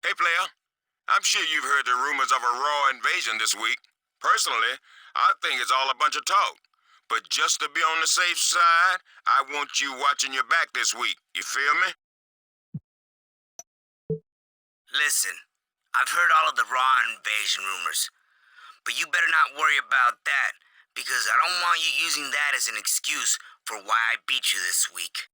Hey, player. I'm sure you've heard the rumors of a Raw invasion this week. Personally, I think it's all a bunch of talk. But just to be on the safe side, I want you watching your back this week. You feel me? Listen, I've heard all of the Raw invasion rumors, but you better not worry about that, because I don't want you using that as an excuse for why I beat you this week.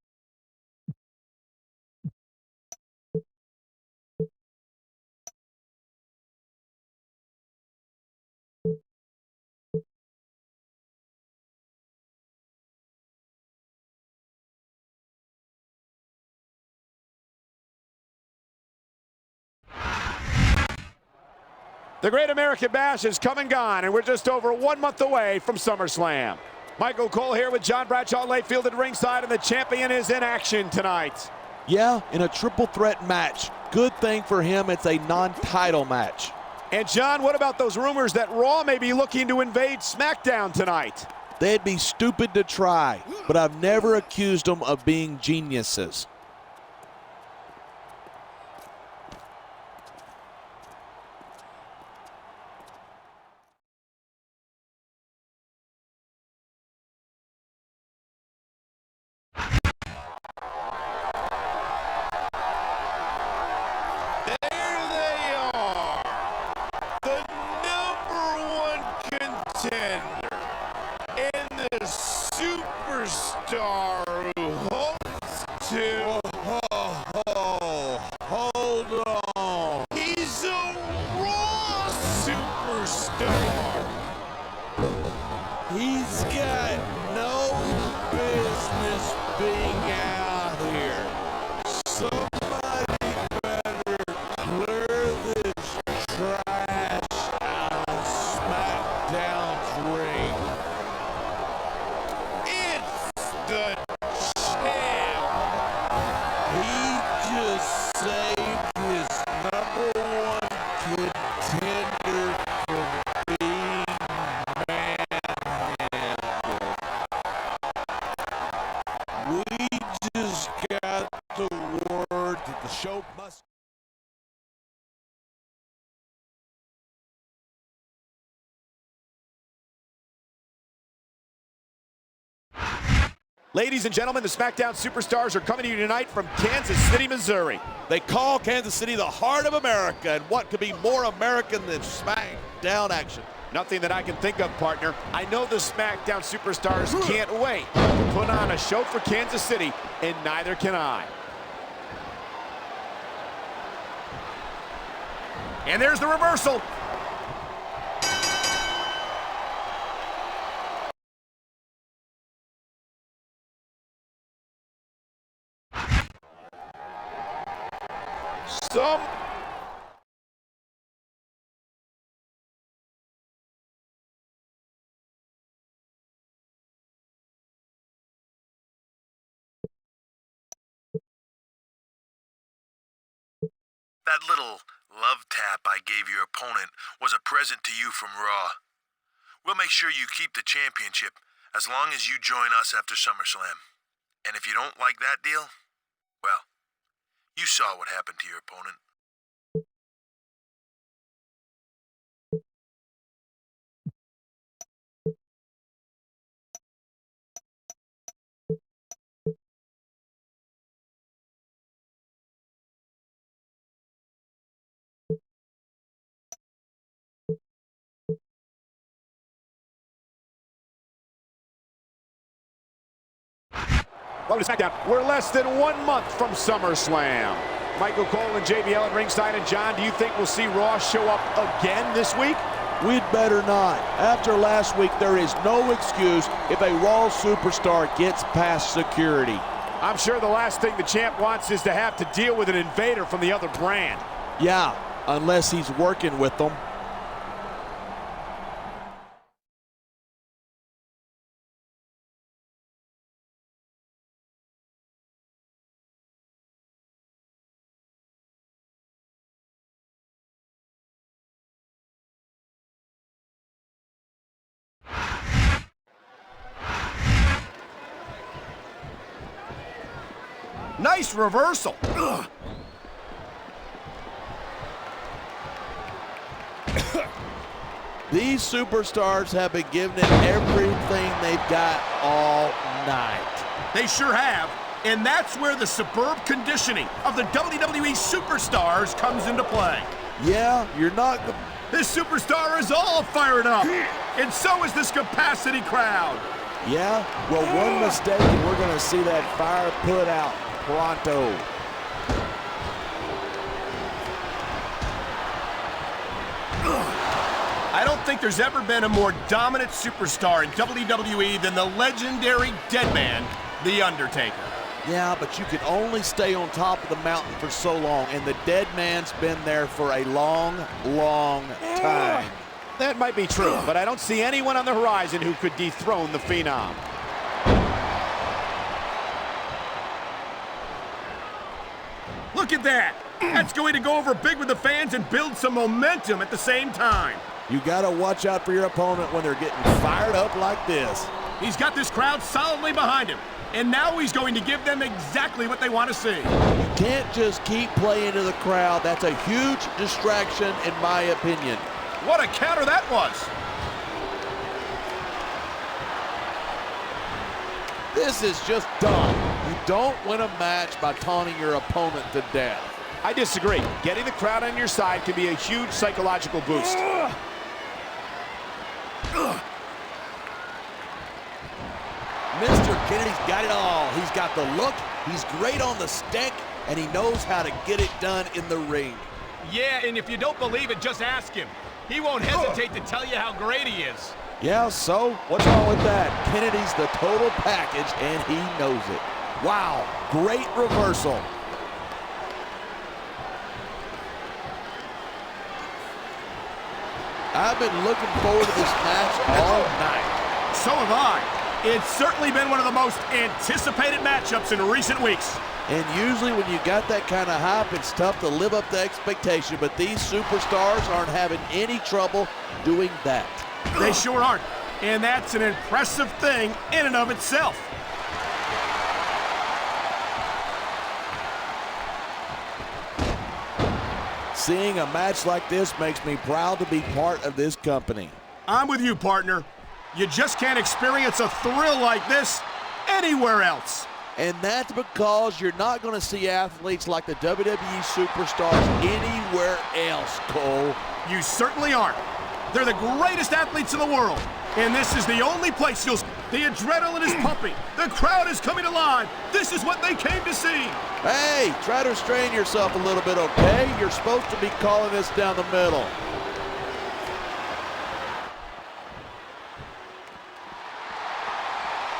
The Great American Bash is come and gone, and we're just over 1 month away from SummerSlam. Michael Cole here with John Bradshaw Layfield at ringside, and the champion is in action tonight. Yeah, in a triple threat match. Good thing for him, it's a non-title match. And John, what about those rumors that Raw may be looking to invade Smackdown tonight? They'd be stupid to try, but I've never accused them of being geniuses. Superstar who hopes to hold on. He's a Raw superstar. He's got no business being out here. Somebody better clear this trash out of Smackdown's ring. The champ. He just saved his #1 contender from being manhandled. We just got the word that the show must. Ladies and gentlemen, the SmackDown Superstars are coming to you tonight from Kansas City, Missouri. They call Kansas City the heart of America, and what could be more American than SmackDown action? Nothing that I can think of, partner. I know the SmackDown Superstars can't wait to put on a show for Kansas City, and neither can I. And there's the reversal. That little love tap I gave your opponent was a present to you from Raw. We'll make sure you keep the championship as long as you join us after SummerSlam. And if you don't like that deal, well, you saw what happened to your opponent. Welcome to SmackDown. We're less than 1 month from SummerSlam. Michael Cole and JBL at ringside. And John, do you think we'll see Raw show up again this week? We'd better not. After last week, there is no excuse if a Raw superstar gets past security. I'm sure the last thing the champ wants is to have to deal with an invader from the other brand. Yeah, unless he's working with them. Nice reversal. These superstars have been giving it everything they've got all night. They sure have. And that's where the superb conditioning of the WWE superstars comes into play. Yeah, you're not... This superstar is all fired up. And so is this capacity crowd. Yeah? Well, one mistake and we're going to see that fire put out pronto. I don't think there's ever been a more dominant superstar in WWE than the legendary Deadman, The Undertaker. Yeah, but you can only stay on top of the mountain for so long, and the dead man's been there for a long, long time. That might be true, but I don't see anyone on the horizon who could dethrone the Phenom. Look at that. That's going to go over big with the fans and build some momentum at the same time. You got to watch out for your opponent when they're getting fired up like this. He's got this crowd solidly behind him, and now he's going to give them exactly what they want to see. You can't just keep playing to the crowd. That's a huge distraction, in my opinion. What a counter that was. This is just dumb. You don't win a match by taunting your opponent to death. I disagree. Getting the crowd on your side can be a huge psychological boost. Mr. Kennedy's got it all. He's got the look, he's great on the stick, and he knows how to get it done in the ring. Yeah, and if you don't believe it, just ask him. He won't hesitate to tell you how great he is. Yeah, so what's wrong with that? Kennedy's the total package, and he knows it. Wow, great reversal. I've been looking forward to this match all night. So have I. It's certainly been one of the most anticipated matchups in recent weeks. And usually when you got that kind of hype, it's tough to live up to expectation, but these superstars aren't having any trouble doing that. They sure aren't. And that's an impressive thing in and of itself. Seeing a match like this makes me proud to be part of this company. I'm with you, partner. You just can't experience a thrill like this anywhere else. And that's because you're not going to see athletes like the WWE superstars anywhere else, Cole. You certainly aren't. They're the greatest athletes in the world. And this is the only place you'll... The adrenaline is pumping. The crowd is coming alive. This is what they came to see. Hey, try to restrain yourself a little bit, okay? You're supposed to be calling this down the middle.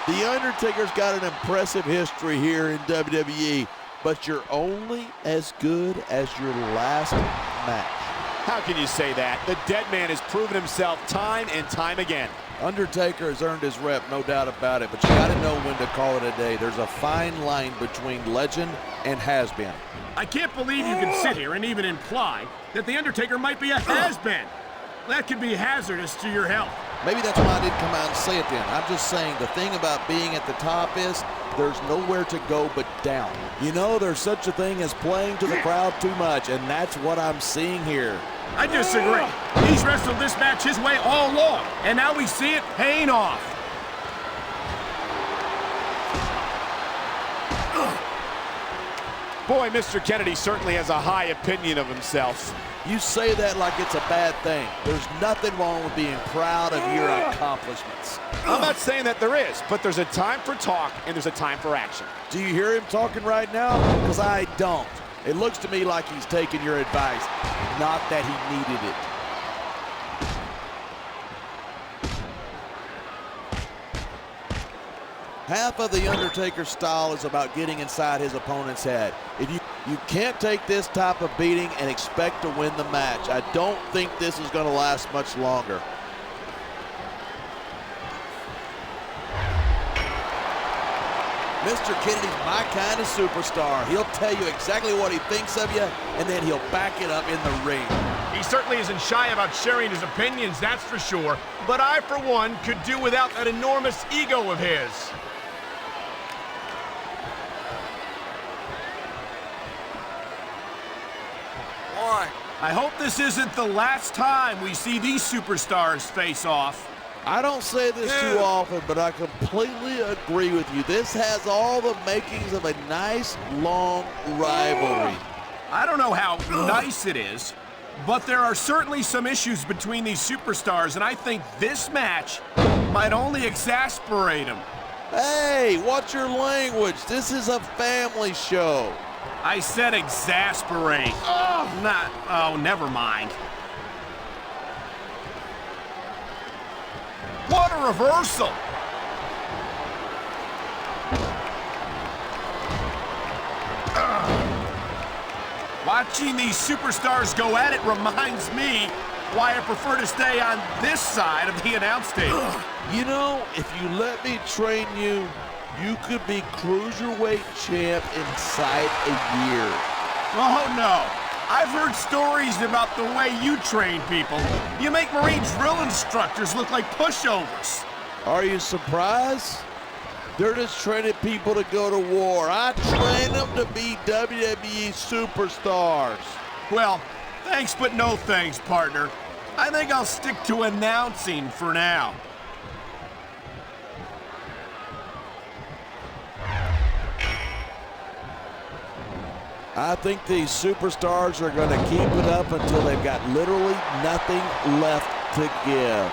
The Undertaker's got an impressive history here in WWE, but you're only as good as your last match. How can you say that? The dead man has proven himself time and time again. Undertaker has earned his rep, no doubt about it, but you got to know when to call it a day. There's a fine line between legend and has-been. I can't believe you can sit here and even imply that The Undertaker might be a has-been. That could be hazardous to your health. Maybe that's why I didn't come out and say it then. I'm just saying the thing about being at the top is there's nowhere to go but down. You know, there's such a thing as playing to the crowd too much, and that's what I'm seeing here. I disagree. He's wrestled this match his way all along, and now we see it paying off. Boy, Mr. Kennedy certainly has a high opinion of himself. You say that like it's a bad thing. There's nothing wrong with being proud of your accomplishments. I'm not saying that there is, but there's a time for talk and there's a time for action. Do you hear him talking right now? Because I don't. It looks to me like he's taking your advice, not that he needed it. Half of The Undertaker's style is about getting inside his opponent's head. If you can't take this type of beating and expect to win the match. I don't think this is going to last much longer. Mr. Kennedy's my kind of superstar. He'll tell you exactly what he thinks of you, and then he'll back it up in the ring. He certainly isn't shy about sharing his opinions, that's for sure. But I, for one, could do without that enormous ego of his. One, I hope this isn't the last time we see these superstars face off. I don't say this too often, but I completely agree with you. This has all the makings of a nice, long rivalry. I don't know how nice it is, but there are certainly some issues between these superstars, and I think this match might only exasperate them. Hey, watch your language. This is a family show. I said exasperate. Never mind. What a reversal! Watching these superstars go at it reminds me why I prefer to stay on this side of the announce table. You know, if you let me train you, you could be cruiserweight champ inside a year. Oh, no. I've heard stories about the way you train people. You make Marine drill instructors look like pushovers. Are you surprised? They're just training people to go to war. I train them to be WWE superstars. Well, thanks but no thanks, partner. I think I'll stick to announcing for now. I think these superstars are going to keep it up until they've got literally nothing left to give.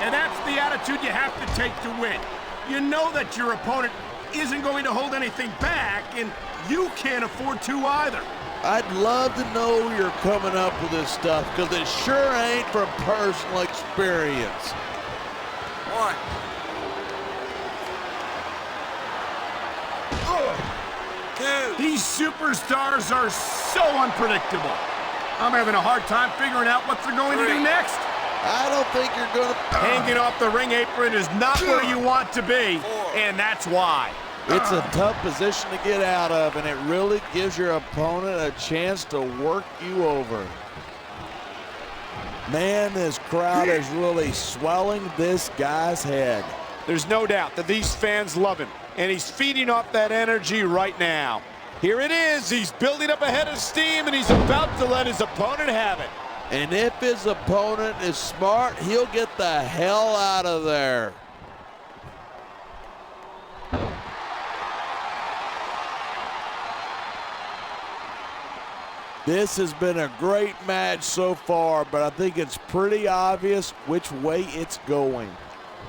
And that's the attitude you have to take to win. You know that your opponent isn't going to hold anything back, and you can't afford to either. I'd love to know you're coming up with this stuff, because it sure ain't from personal experience. One. These superstars are so unpredictable. I'm having a hard time figuring out what they're going to do next. I don't think you're going to... Hanging off the ring apron is not where you want to be, and that's why. It's a tough position to get out of, and it really gives your opponent a chance to work you over. Man, this crowd is really swelling this guy's head. There's no doubt that these fans love him, and he's feeding off that energy right now. Here it is. He's building up a head of steam, and he's about to let his opponent have it. And if his opponent is smart, he'll get the hell out of there. This has been a great match so far, but I think it's pretty obvious which way it's going.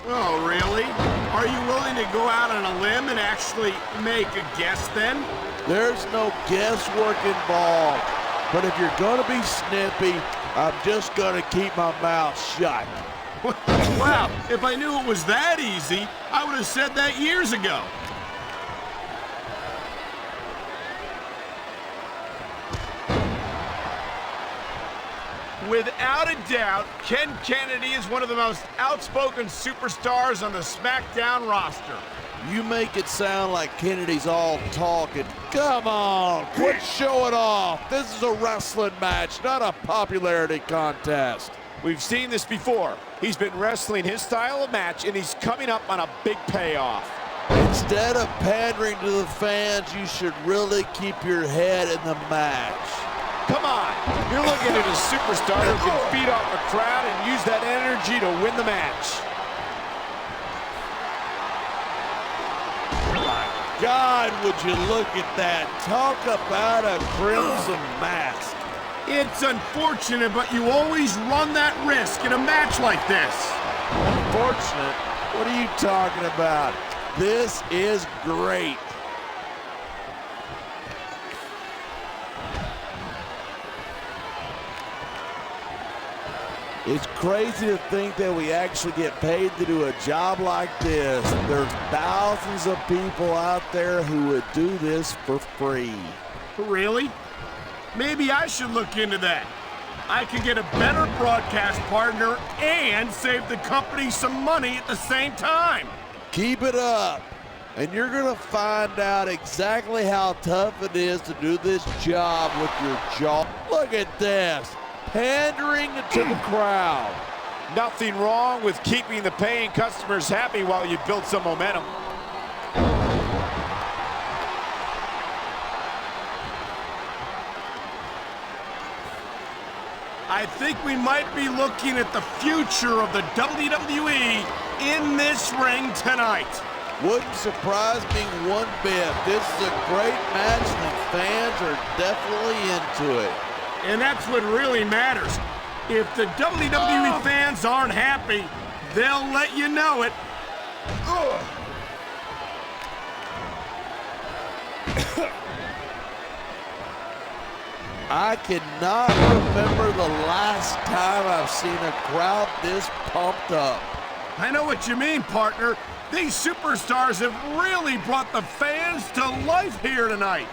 Oh, really? Are you willing to go out on a limb and actually make a guess then? There's no guesswork involved, but if you're going to be snippy, I'm just going to keep my mouth shut. Wow, if I knew it was that easy, I would have said that years ago. Without a doubt, Ken Kennedy is one of the most outspoken superstars on the Smackdown roster. You make it sound like Kennedy's all talking. Come on, quit showing off. This is a wrestling match, not a popularity contest. We've seen this before. He's been wrestling his style of match, and he's coming up on a big payoff. Instead of pandering to the fans, you should really keep your head in the match. Come on, you're looking at a superstar who can feed off a crowd and use that energy to win the match. God, would you look at that. Talk about a crimson mask. It's unfortunate, but you always run that risk in a match like this. Unfortunate? What are you talking about? This is great. It's crazy to think that we actually get paid to do a job like this. There's thousands of people out there who would do this for free. Really? Maybe I should look into that. I could get a better broadcast partner and save the company some money at the same time. Keep it up, and you're gonna find out exactly how tough it is to do this job with your jaw. Look at this. Pandering to the crowd. Nothing wrong with keeping the paying customers happy while you build some momentum. I think we might be looking at the future of the WWE in this ring tonight. Wouldn't surprise me one bit. This is a great match and the fans are definitely into it. And that's what really matters. If the WWE fans aren't happy, they'll let you know it. I cannot remember the last time I've seen a crowd this pumped up. I know what you mean, partner. These superstars have really brought the fans to life here tonight.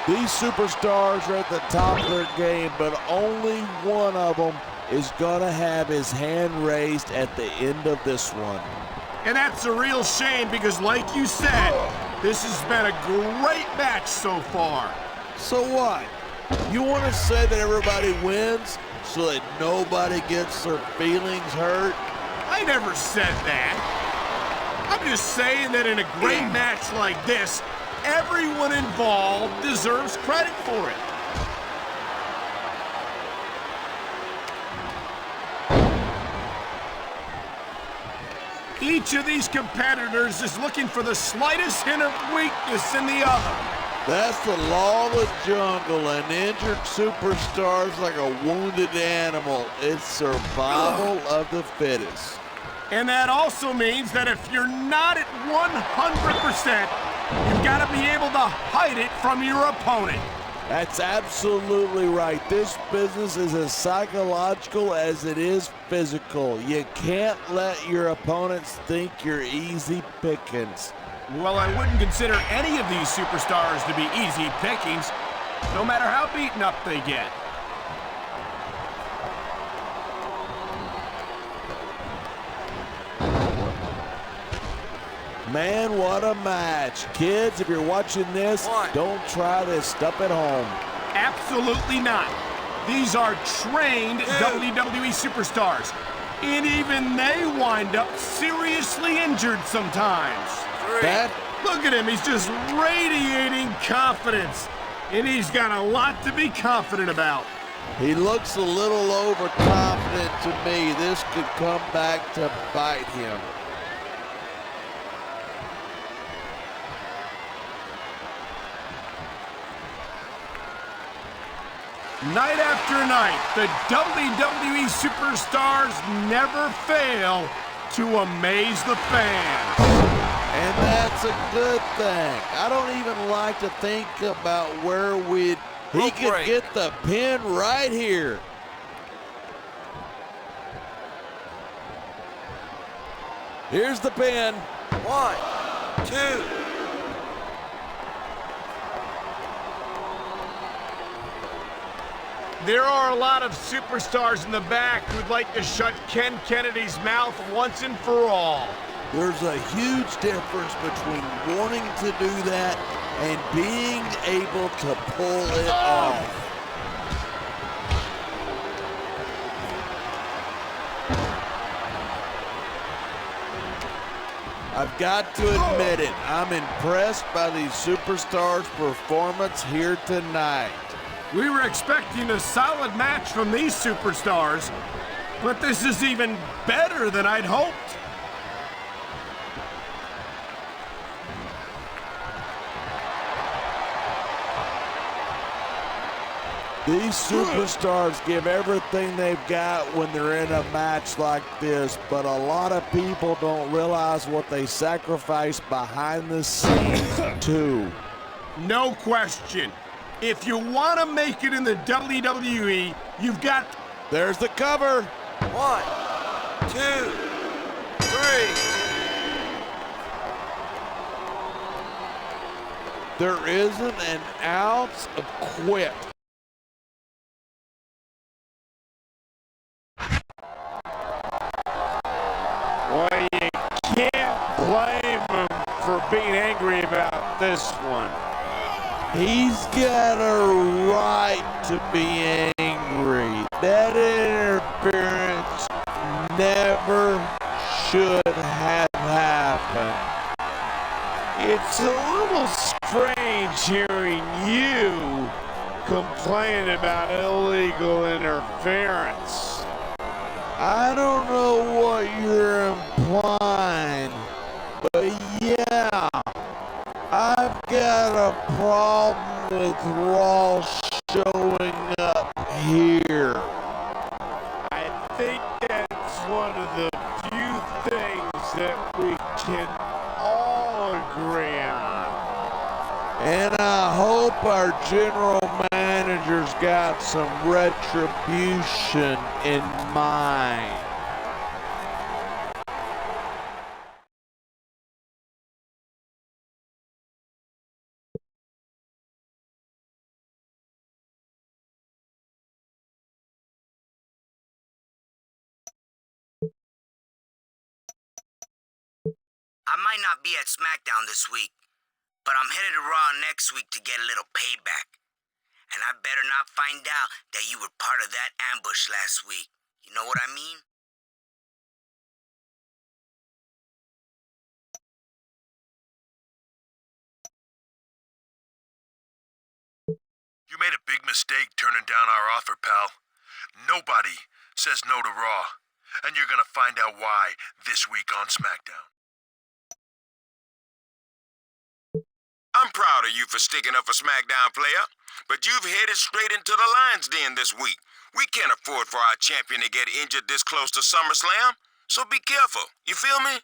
These superstars are at the top of their game, but only one of them is going to have his hand raised at the end of this one. And that's a real shame because, like you said, this has been a great match so far. So what? You want to say that everybody wins so that nobody gets their feelings hurt? I never said that. I'm just saying that in a great match like this, everyone involved deserves credit for it. Each of these competitors is looking for the slightest hint of weakness in the other. That's the law of the jungle. An injured superstar is like a wounded animal. It's survival of the fittest. And that also means that if you're not at 100%, you've got to be able to hide it from your opponent. That's absolutely right. This business is as psychological as it is physical. You can't let your opponents think you're easy pickings. Well, I wouldn't consider any of these superstars to be easy pickings, no matter how beaten up they get. Man, what a match. Kids, if you're watching this, don't try this stuff at home. Absolutely not. These are trained WWE superstars, and even they wind up seriously injured sometimes. Look at him, he's just radiating confidence, and he's got a lot to be confident about. He looks a little overconfident to me. This could come back to bite him. Night after night, the WWE superstars never fail to amaze the fans. And that's a good thing. I don't even like to think about where he could get the pin right here. Here's the pin. 1, 2. There are a lot of superstars in the back who'd like to shut Ken Kennedy's mouth once and for all. There's a huge difference between wanting to do that and being able to pull it off. I've got to admit it, I'm impressed by these superstars' performance here tonight. We were expecting a solid match from these superstars, but this is even better than I'd hoped. These superstars give everything they've got when they're in a match like this, but a lot of people don't realize what they sacrifice behind the scenes, too. No question. If you want to make it in the WWE, you've got... There's the cover. 1, 2, 3. There isn't an ounce of quit. Well, you can't blame him for being angry about this one. He's got a right to be angry. That interference never should have happened. It's a complain about illegal interference. I don't know what you're implying, but yeah, I've got a problem with Raw showing up here. I think that's one of the few things that we can all agree on. And I hope our general manager's got some retribution in mind. I might not be at Smackdown this week, but I'm headed to Raw next week to get a little payback. And I better not find out that you were part of that ambush last week. You know what I mean? You made a big mistake turning down our offer, pal. Nobody says no to Raw, and you're gonna find out why this week on Smackdown. I'm proud of you for sticking up for SmackDown, player, but you've headed straight into the lion's den this week. We can't afford for our champion to get injured this close to SummerSlam, so be careful. You feel me?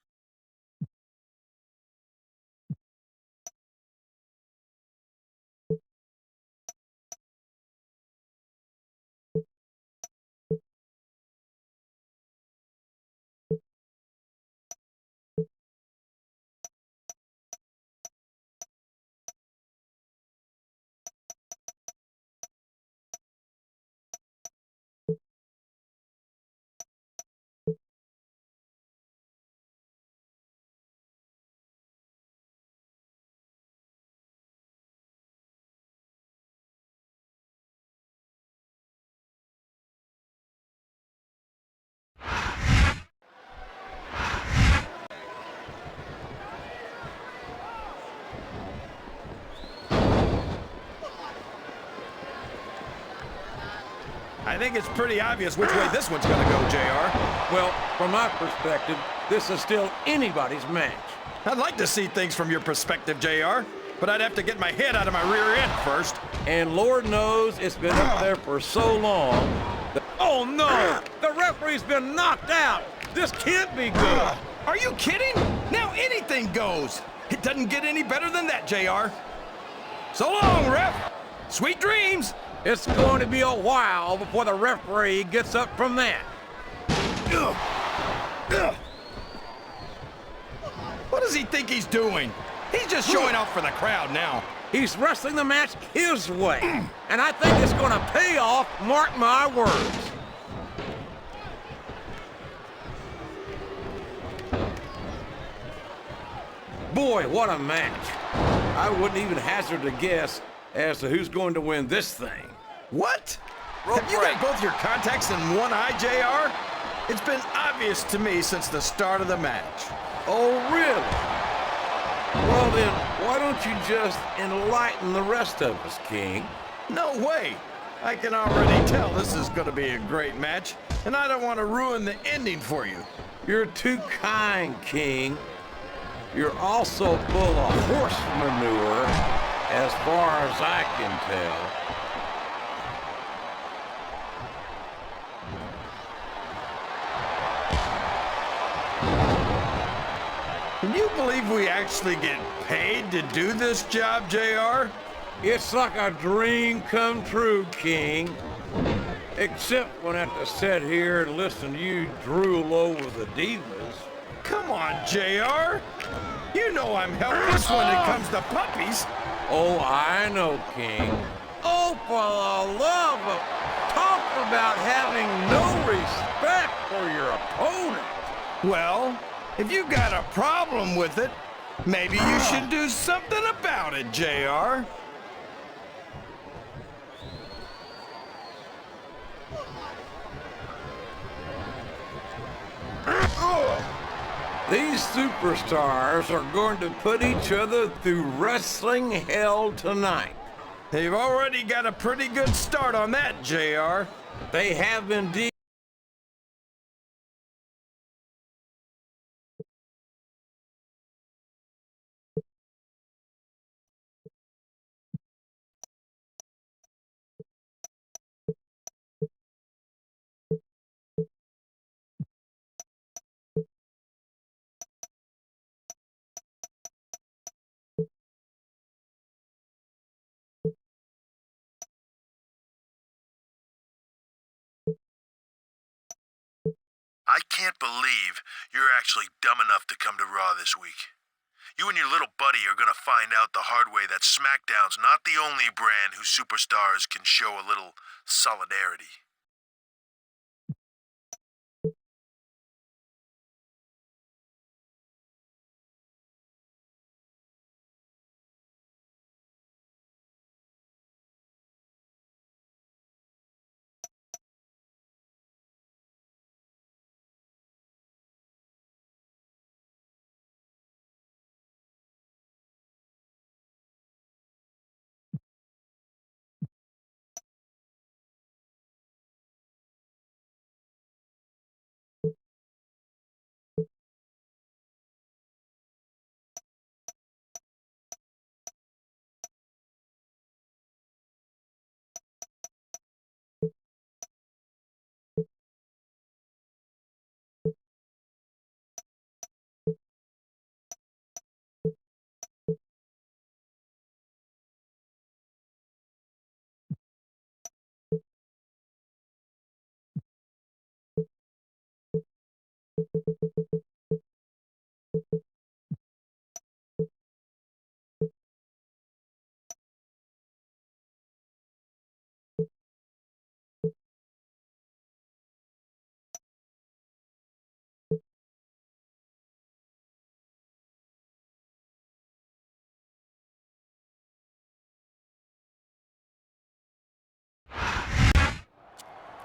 I think it's pretty obvious which way this one's gonna go, JR. Well, from my perspective, this is still anybody's match. I'd like to see things from your perspective, JR, but I'd have to get my head out of my rear end first. And Lord knows it's been up there for so long. Oh no! The referee's been knocked out! This can't be good! Are you kidding? Now anything goes. It doesn't get any better than that, JR. So long, ref. Sweet dreams. It's going to be a while before the referee gets up from that. What does he think he's doing? He's just showing off for the crowd now. He's wrestling the match his way, and I think it's going to pay off, mark my words. Boy, what a match. I wouldn't even hazard a guess as to who's going to win this thing. What? Have you got both your contacts in one eye, JR? It's been obvious to me since the start of the match. Oh, really? Well then, why don't you just enlighten the rest of us, King? No way. I can already tell this is going to be a great match, and I don't want to ruin the ending for you. You're too kind, King. You're also full of horse manure, as far as I can tell. Can you believe we actually get paid to do this job, JR? It's like a dream come true, King. Except when I have to sit here and listen to you drool over the divas. Come on, JR. You know I'm helpless when it comes to puppies. Oh, I know, King. Oh, for the love of... Talk about having no respect for your opponent. Well, if you got a problem with it, maybe you should do something about it, JR. These superstars are going to put each other through wrestling hell tonight. They've already got a pretty good start on that, JR. They have indeed. I can't believe you're actually dumb enough to come to Raw this week. You and your little buddy are gonna find out the hard way that Smackdown's not the only brand whose superstars can show a little solidarity.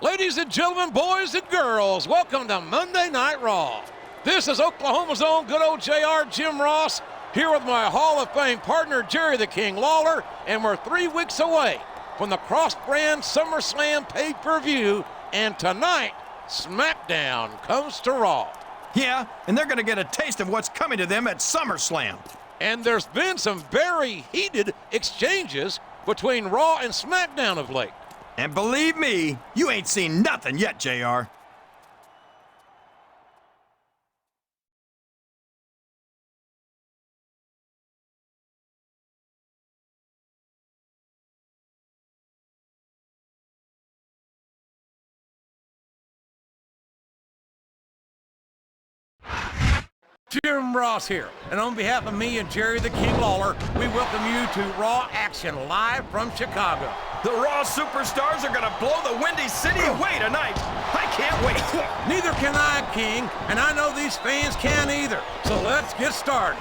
Ladies and gentlemen, boys and girls, welcome to Monday Night Raw. This is Oklahoma's own good old JR, Jim Ross, here with my Hall of Fame partner, Jerry the King Lawler, and we're 3 weeks away from the cross-brand SummerSlam pay-per-view, and tonight, Smackdown comes to Raw. Yeah, and they're going to get a taste of what's coming to them at SummerSlam. And there's been some very heated exchanges between Raw and Smackdown of late. And believe me, you ain't seen nothing yet, JR. Jim Ross here, and on behalf of me and Jerry the King Lawler, we welcome you to Raw Action live from Chicago. The Raw superstars are gonna blow the Windy City away tonight. I can't wait. Neither can I, King, and I know these fans can't either. So let's get started.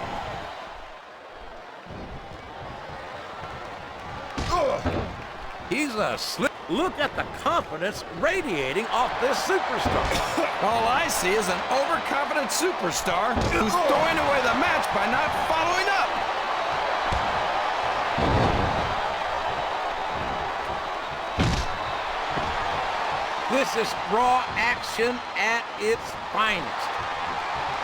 He's a slick. Look at the confidence radiating off this superstar. All I see is an overconfident superstar who's throwing away the match by not following up. This is Raw Action at its finest.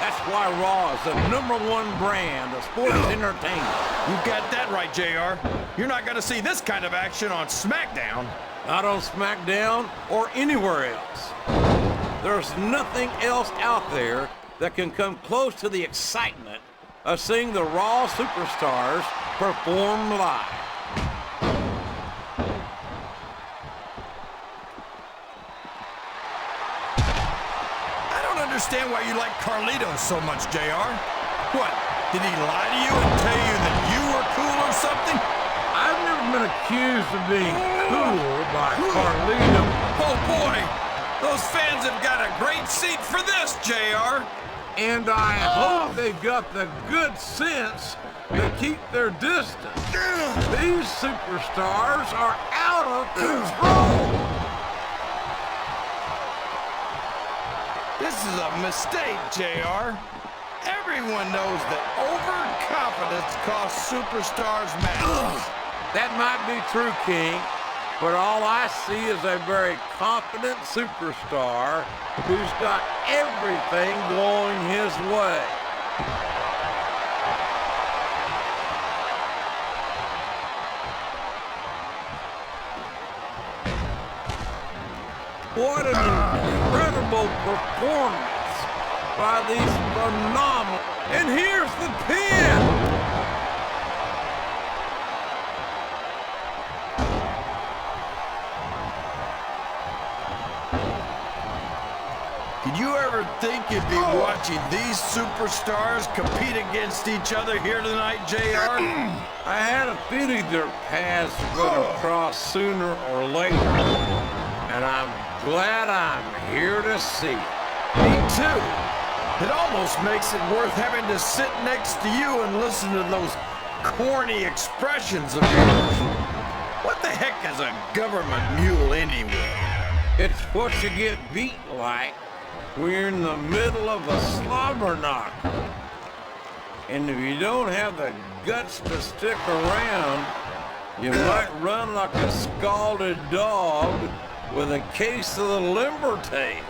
That's why Raw is the #1 brand of sports entertainment. You got that right, JR. You're not gonna see this kind of action on SmackDown. Not on SmackDown or anywhere else. There's nothing else out there that can come close to the excitement of seeing the Raw superstars perform live. I don't understand why you like Carlitos so much, JR. What, did he lie to you and tell you that you were cool or something? I've never been accused of being cool by Carlito. Oh boy, those fans have got a great seat for this, JR. And I hope they've got the good sense to keep their distance. These superstars are out of control. This is a mistake, JR. Everyone knows that overconfidence costs superstars matches. That might be true, King, but all I see is a very confident superstar who's got everything going his way. What an incredible performance by these phenomenal. And here's the pin. Did you ever think you'd be watching these superstars compete against each other here tonight, JR? I had a feeling their paths were going to cross sooner or later, and I'm glad I'm here to see it. Me too. It almost makes it worth having to sit next to you and listen to those corny expressions of yours. What the heck is a government mule anyway? It's what you get beat like. We're in the middle of a slobber knocker. And if you don't have the guts to stick around, you might run like a scalded dog with a case of the limber tail.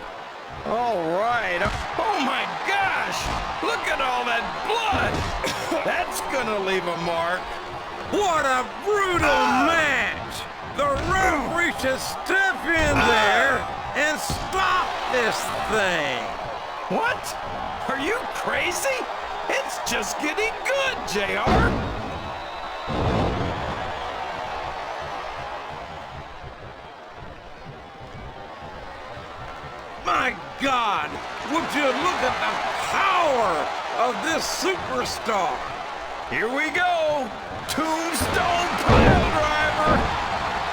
All right. Oh my gosh! Look at all that blood! That's gonna leave a mark. What a brutal match! The referee should step in there and stop this thing. What? Are you crazy? It's just getting good, JR. My God, would you look at the power of this superstar? Here we go. Tombstone pile driver.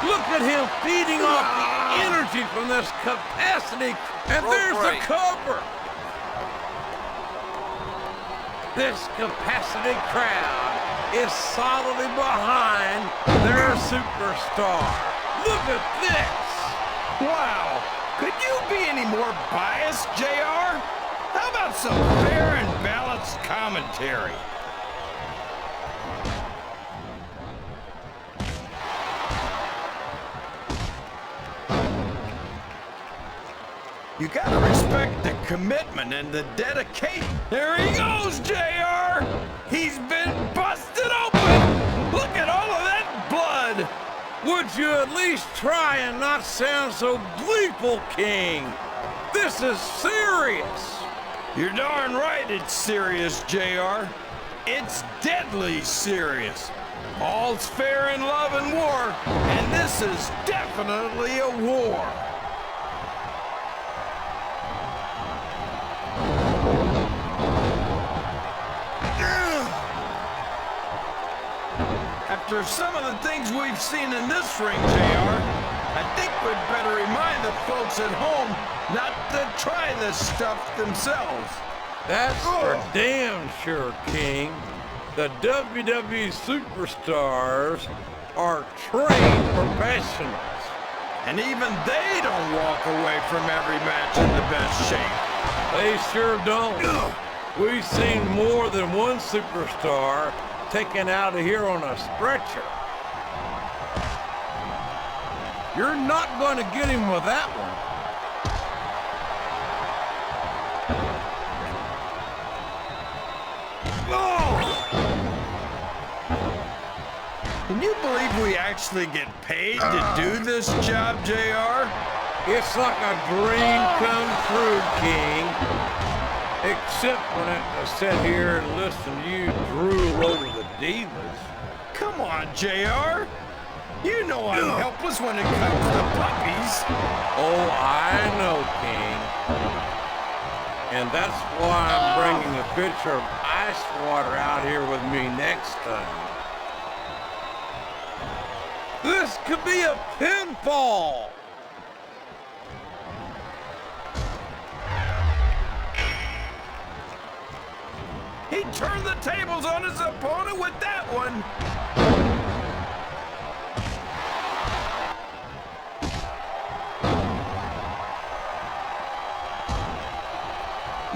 Look at him feeding off the energy from this capacity. And there's the cover. This capacity crowd is solidly behind their superstar. Look at this. Wow. Could you be any more biased, JR? How about some fair and balanced commentary? You gotta respect the commitment and the dedication. There he goes, JR! He's been busted open! Look at all of that blood! Would you at least try and not sound so gleeful, King? This is serious. You're darn right it's serious, JR. It's deadly serious. All's fair in love and war, and this is definitely a war. After some of the things we've seen in this ring, JR, I think we'd better remind the folks at home not to try this stuff themselves. That's for damn sure, King. The WWE superstars are trained professionals. And even they don't walk away from every match in the best shape. They sure don't. We've seen more than one superstar taken out of here on a stretcher. You're not going to get him with that one. Can you believe we actually get paid to do this job, JR? It's like a dream come true, King. Except when I have to sit here and listen to you drool over the divas. Come on, JR. You know I'm helpless when it comes to puppies. Oh, I know, King. And that's why I'm bringing a pitcher of ice water out here with me next time. This could be a pinfall. He turned the tables on his opponent with that one.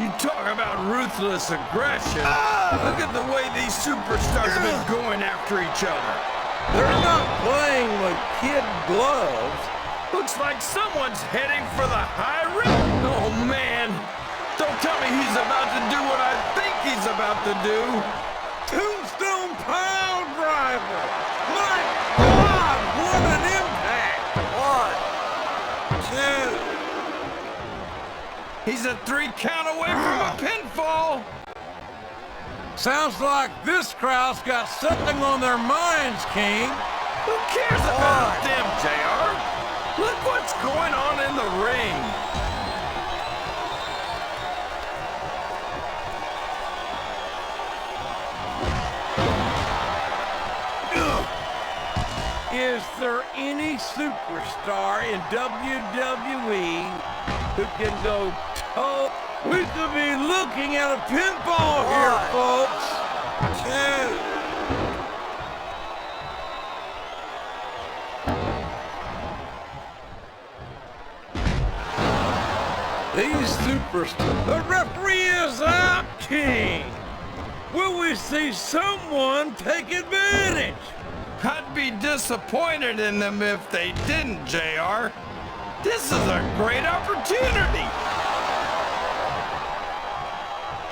You talk about ruthless aggression. Look at the way these superstars have been going after each other. They're not playing with kid gloves. Looks like someone's heading for the high risk. Oh, man. Don't tell me he's about to do what I think he's about to do. Tombstone pile driver. My God, what an impact. 1, 2. He's a 3 count away from a pinfall. Sounds like this crowd's got something on their minds, King. Who cares about them, JR? Look what's going on in the ring. Is there any superstar in WWE who can go toe? We could be looking at a pinfall here, folks. 2. These superstars. The referee is out, King. Will we see someone take advantage? I'd be disappointed in them if they didn't, JR. This is a great opportunity.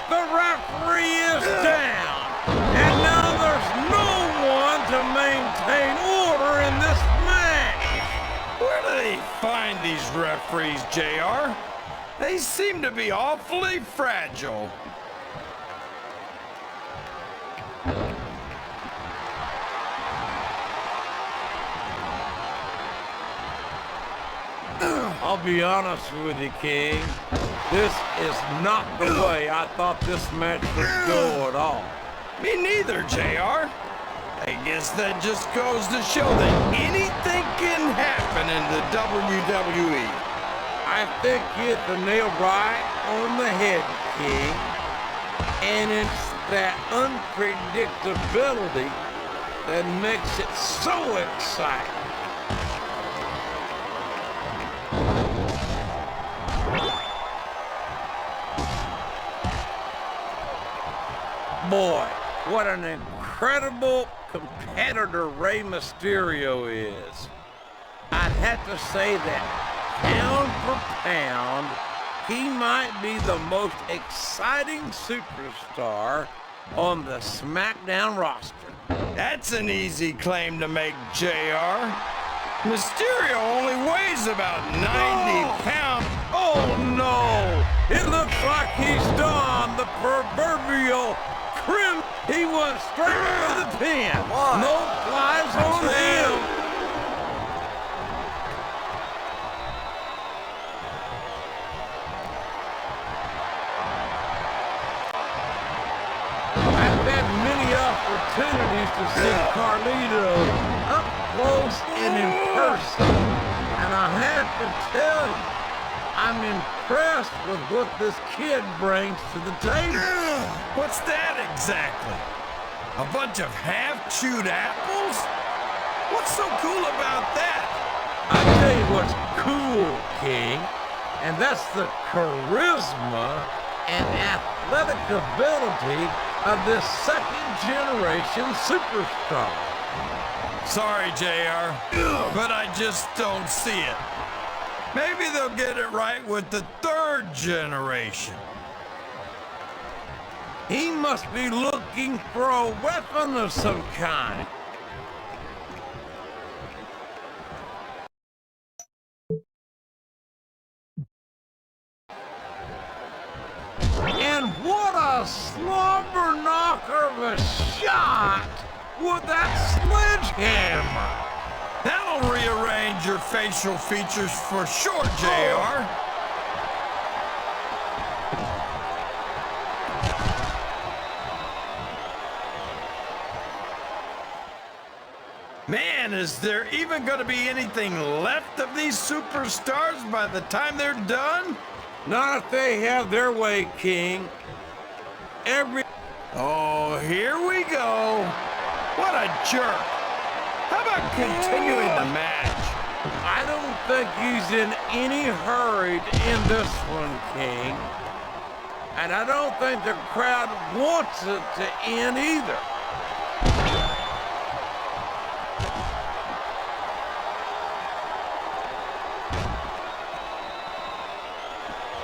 The referee is down, and now there's no one to maintain order in this match. Where do they find these referees, JR? They seem to be awfully fragile. I'll be honest with you, King. This is not the way I thought this match would go at all. Me neither, JR. I guess that just goes to show that anything can happen in the WWE. I think you hit the nail right on the head, King. And it's that unpredictability that makes it so exciting. Boy, what an incredible competitor Rey Mysterio is. I'd have to say that pound for pound, he might be the most exciting superstar on the Smackdown roster. That's an easy claim to make, JR. Mysterio only weighs about 90 pounds. Oh no! It looks like he's done the proverbial crim. He went straight for the pin. No flies on him. I've had many opportunities to see Carlito up close and in person, and I have to tell you, I'm impressed with what this kid brings to the table. What's that exactly? A bunch of half-chewed apples? What's so cool about that? I tell you what's cool, King, and that's the charisma and athletic ability of this second-generation superstar. Sorry, JR, but I just don't see it. Maybe they'll get it right with the 3rd generation. He must be looking for a weapon of some kind. And what a slobber knocker of a shot with that sledgehammer. That'll rearrange your facial features for sure, JR. Man, is there even going to be anything left of these superstars by the time they're done? Not if they have their way, King. Oh, here we go. What a jerk. How about continuing the match? I don't think he's in any hurry to end this one, King. And I don't think the crowd wants it to end either.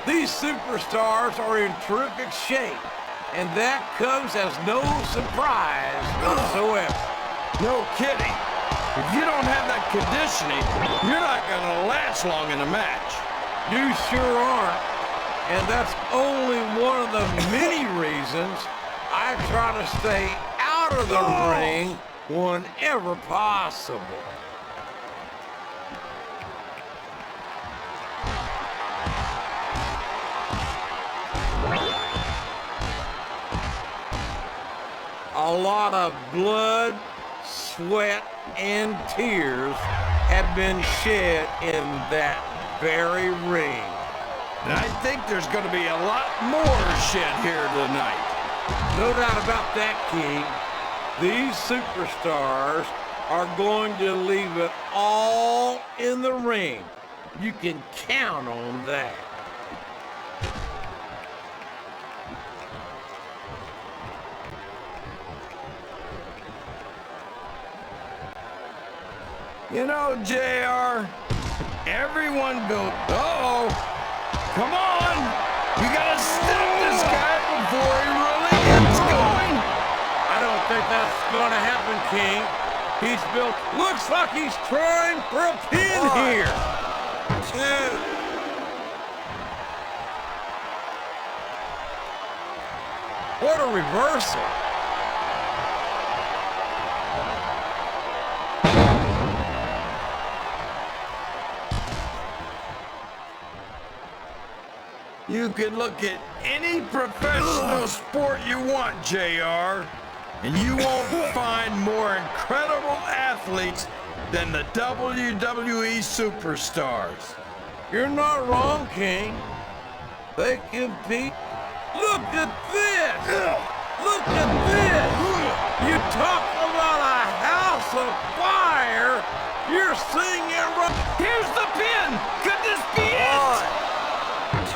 These superstars are in terrific shape, and that comes as no surprise whatsoever. No kidding. If you don't have that conditioning, you're not going to last long in a match. You sure aren't, and that's only one of the many reasons I try to stay out of the ring whenever possible. A lot of blood, sweat, and tears have been shed in that very ring. And I think there's going to be a lot more shed here tonight. No doubt about that, King. These superstars are going to leave it all in the ring. You can count on that. You know, JR, everyone goes, uh-oh, come on. You got to stop this guy before he really gets going. I don't think that's going to happen, King. He's built, looks like he's trying for a pin here. 2. What a reversal. You can look at any professional sport you want, JR, and you won't find more incredible athletes than the WWE superstars. You're not wrong, King. They compete. Look at this! Look at this! You talk about a house of fire! You're seeing it right. Here's the pin! Could this be it? 2.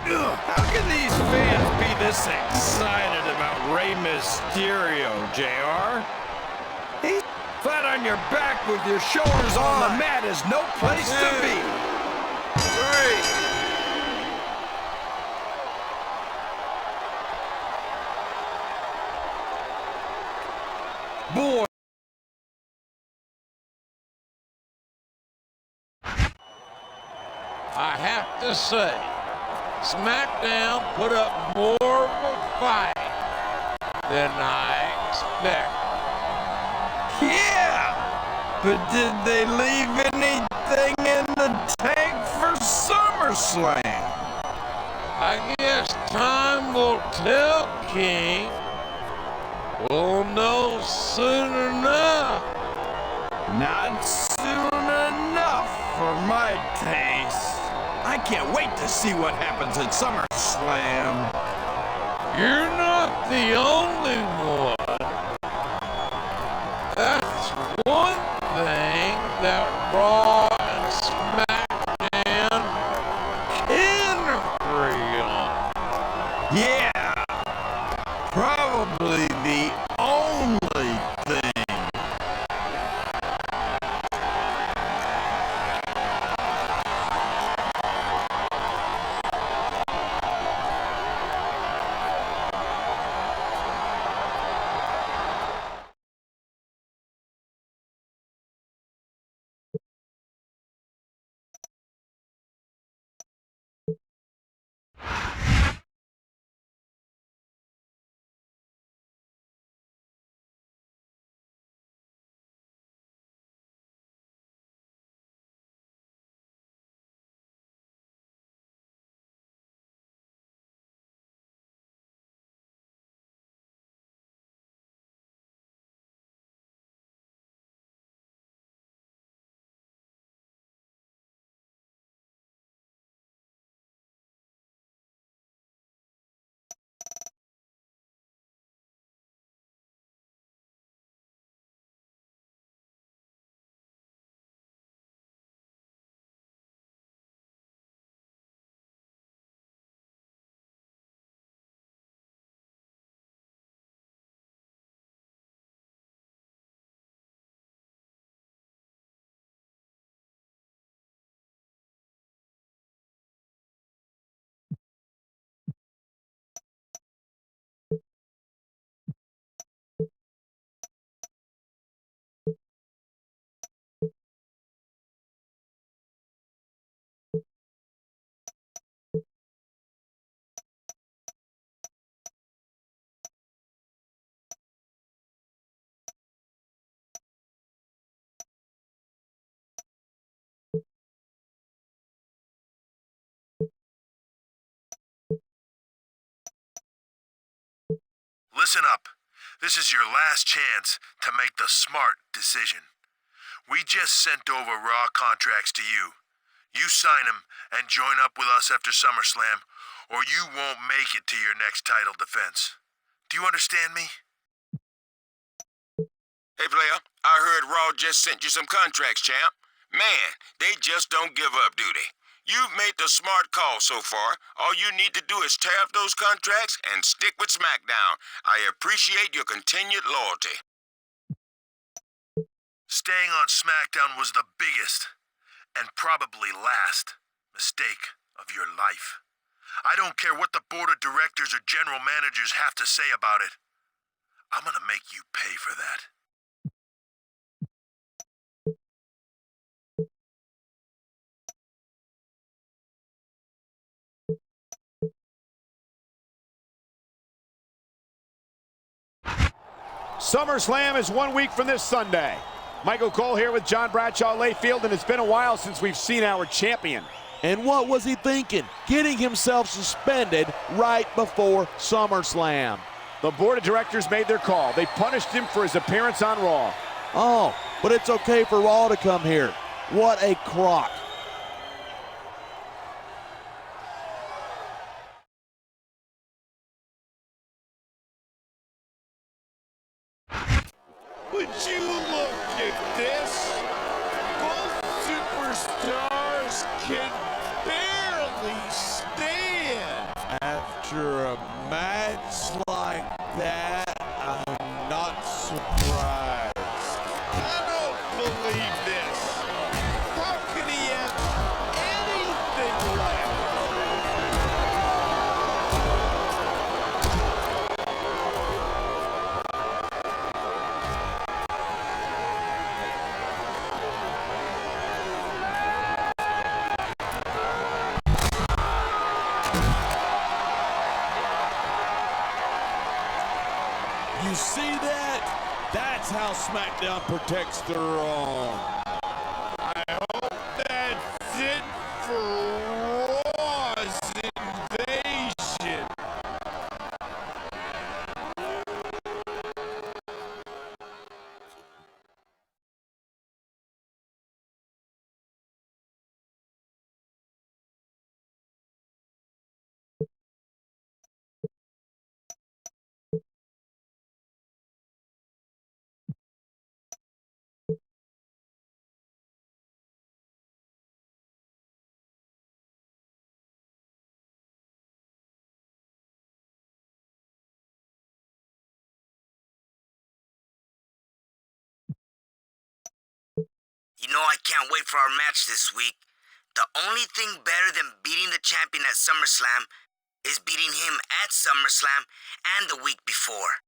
How can these fans be this excited about Rey Mysterio, JR? He's flat on your back with your shoulders on the mat is no place to be. 3. Boy. I have to say, Smackdown put up more of a fight than I expected. Yeah, but did they leave anything in the tank for SummerSlam? I guess time will tell, King. We'll know soon enough. Not soon enough for my taste. I can't wait to see what happens at SummerSlam. You're not the only one. That's one thing that Raw and SmackDown can agree on. Yeah, probably the only thing. Listen up. This is your last chance to make the smart decision. We just sent over Raw contracts to you. You sign them and join up with us after SummerSlam, or you won't make it to your next title defense. Do you understand me? Hey, player, I heard Raw just sent you some contracts, champ. Man, they just don't give up, do they? You've made the smart call so far. All you need to do is tear up those contracts and stick with Smackdown. I appreciate your continued loyalty. Staying on Smackdown was the biggest, and probably last, mistake of your life. I don't care what the board of directors or general managers have to say about it. I'm gonna make you pay for that. SummerSlam is 1 week from this Sunday. Michael Cole here with John Bradshaw Layfield, and it's been a while since we've seen our champion. And what was he thinking? Getting himself suspended right before SummerSlam. The board of directors made their call. They punished him for his appearance on Raw. Oh, but it's okay for Raw to come here. What a crock. Would you look at this? Both superstars can barely stand. After a match like that, I'm not surprised. I don't believe this. How can he have anything left? You see that? That's how SmackDown protects their own. I hope that's it for Raw's invasion. You know I can't wait for our match this week. The only thing better than beating the champion at SummerSlam is beating him at SummerSlam and the week before.